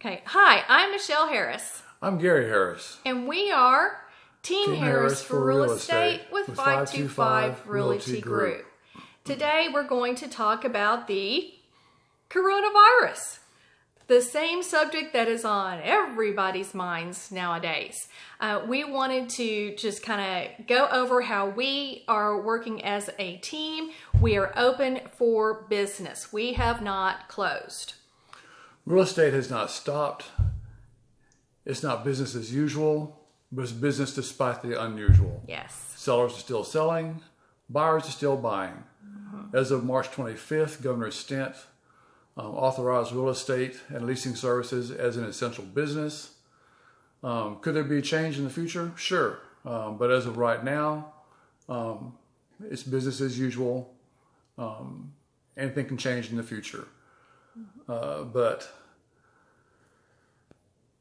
Okay, hi, I'm Michelle Harris. I'm Gary Harris. And we are Team Harris for Real Estate with 525 Realty Group. Today we're going to talk about the coronavirus, the same subject that is on everybody's minds nowadays. We wanted to just kind of go over how we are working as a team. We are open for business. We have not closed. Real estate has not stopped. It's not business as usual, but it's business despite the unusual. Yes. Sellers are still selling, buyers are still buying. As of March 25th, Gov Stitt authorized real estate and leasing services as an essential business. Could there be a change in the future? Sure. But as of right now, it's business as usual. Anything can change in the future. But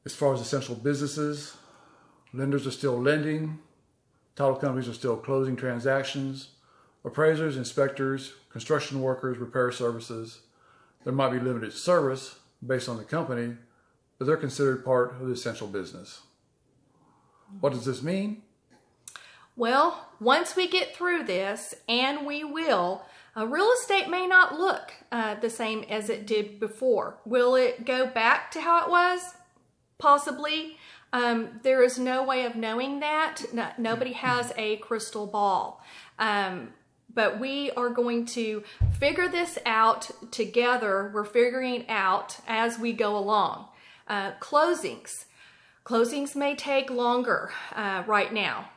as far as essential businesses, lenders are still lending, title companies are still closing transactions, appraisers, inspectors, construction workers, repair services. There might be limited service based on the company, but they're considered part of the essential business. What does this mean? Well, once we get through this, and we will, real estate may not look the same as it did before. Will it go back to how it was? Possibly. There is no way of knowing that. Nobody has a crystal ball. But we are going to figure this out together. We're figuring it out as we go along. Closings. Closings may take longer right now.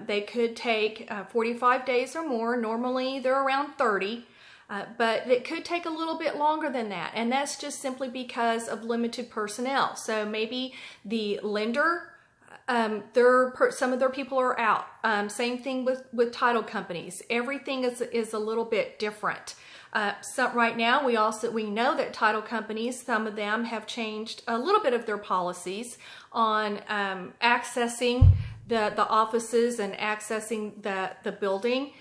They could take 45 days or more. Normally they're around 30, but it could take a little bit longer than that. And that's just simply because of limited personnel. So maybe the lender, some of their people are out. Same thing with title companies. Everything is a little bit different. So right now we know that title companies, some of them have changed a little bit of their policies on accessing the offices and accessing the building.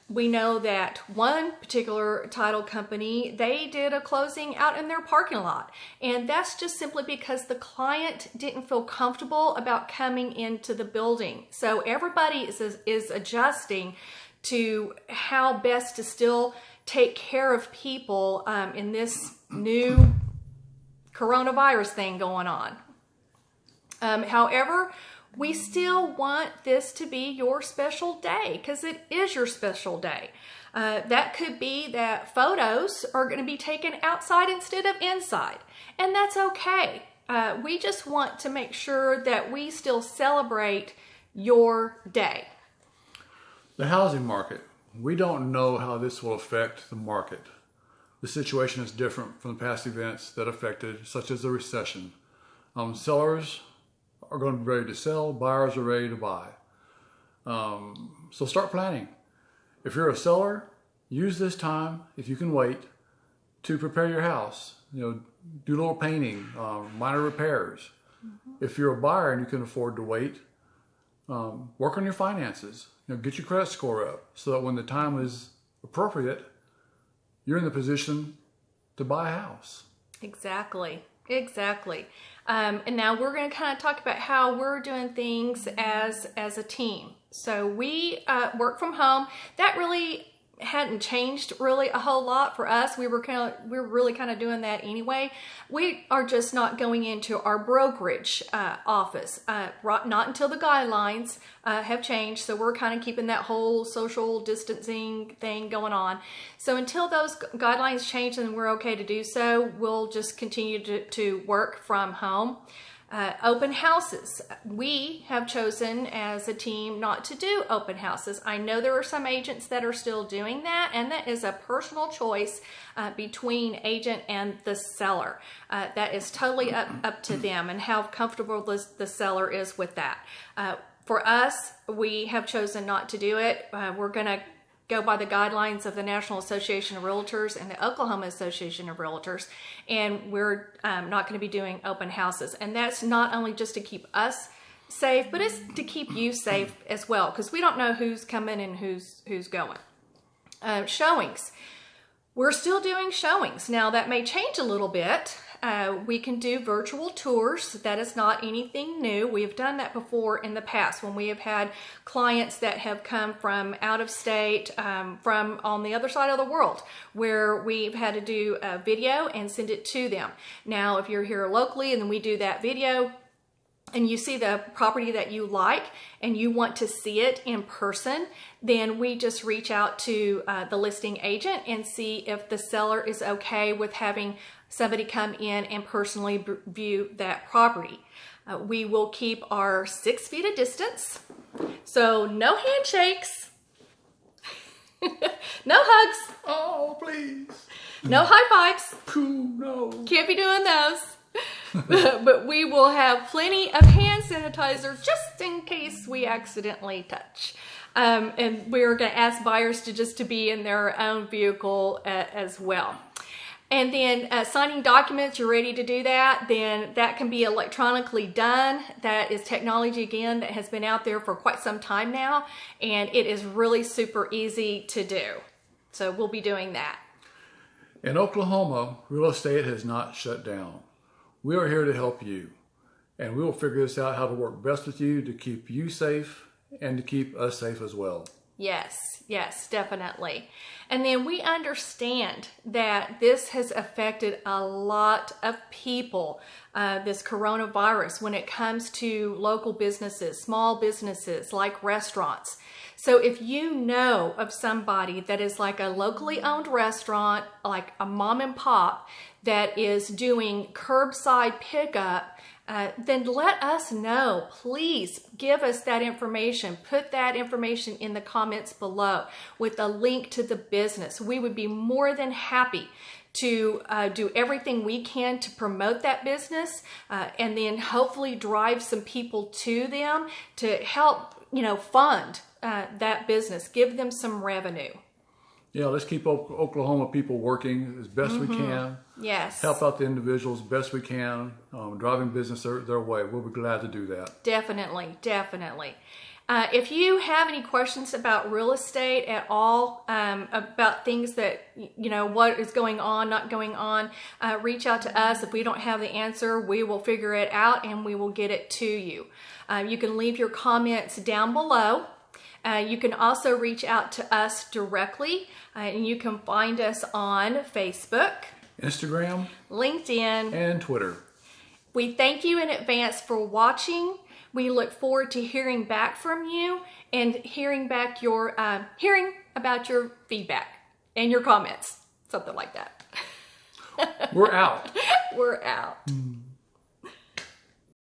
We know that one particular title company, they did a closing out in their parking lot. And that's just simply because the client didn't feel comfortable about coming into the building. So everybody is adjusting to how best to still take care of people in this new coronavirus thing going on. However, we still want this to be your special day because it is your special day. That could be that photos are going to be taken outside instead of inside, and that's okay. We just want to make sure that we still celebrate your day. The housing market. We don't know how this will affect the market. The situation is different from the past events that affected, such as the recession. Sellers are going to be ready to sell, buyers are ready to buy. So start planning. If you're a seller, use this time, if you can wait, to prepare your house. Do a little painting, minor repairs. If you're a buyer and you can afford to wait, work on your finances. Get your credit score up so that when the time is appropriate, you're in the position to buy a house. Exactly. And now we're going to kind of talk about how we're doing things as a team. So we work from home. That really hadn't changed really a whole lot for us. We were really kind of doing that anyway. We are just not going into our brokerage office, not until the guidelines have changed. So we're kind of keeping that whole social distancing thing going on. So until those guidelines change and we're okay to do so, we'll just continue to work from home. Open houses. We have chosen as a team not to do open houses. I know there are some agents that are still doing that, and that is a personal choice between agent and the seller. That is totally up to them and how comfortable the seller is with that. For us, we have chosen not to do it. We're going to go by the guidelines of the National Association of Realtors and the Oklahoma Association of Realtors, and we're not going to be doing open houses. And that's not only just to keep us safe, but it's to keep you safe as well, because we don't know who's coming and who's going. Showings. We're still doing showings. Now that may change a little bit we can do virtual tours. That is not anything new. We've done that before in the past when we have had clients that have come from out of state, from on the other side of the world, where we've had to do a video and send it to them. Now, if you're here locally and then we do that video, and you see the property that you like and you want to see it in person, then we just reach out to the listing agent and see if the seller is okay with having somebody come in and personally view that property. We will keep our 6 feet of distance, so no handshakes, no hugs. Oh, please. No high fives. Cool, no. Can't be doing those. But we will have plenty of hand sanitizer just in case we accidentally touch. And we're going to ask buyers to be in their own vehicle as well. And then signing documents, you're ready to do that, then that can be electronically done. That is technology, again, that has been out there for quite some time now, and it is really super easy to do. So we'll be doing that. In Oklahoma, real estate has not shut down. We are here to help you, and we will figure this out how to work best with you to keep you safe and to keep us safe as well. Yes, yes, definitely. And then we understand that this has affected a lot of people, this coronavirus, when it comes to local businesses, small businesses like restaurants. So if you know of somebody that is like a locally owned restaurant, like a mom and pop, that is doing curbside pickup, then let us know. Please give us that information. Put that information in the comments below with a link to the business. We would be more than happy to do everything we can to promote that business, and then hopefully drive some people to them to help, fund that business, give them some revenue. Yeah, let's keep Oklahoma people working as best we can. Yes. Help out the individuals best we can, driving business their way. We'll be glad to do that. Definitely, definitely. If you have any questions about real estate at all, about things that, what is going on, not going on, reach out to us. If we don't have the answer, we will figure it out and we will get it to you. You can leave your comments down below. You can also reach out to us directly, and you can find us on Facebook, Instagram, LinkedIn, and Twitter. We thank you in advance for watching. We look forward to hearing back from you and hearing about your feedback and your comments, something like that. We're out. We're out.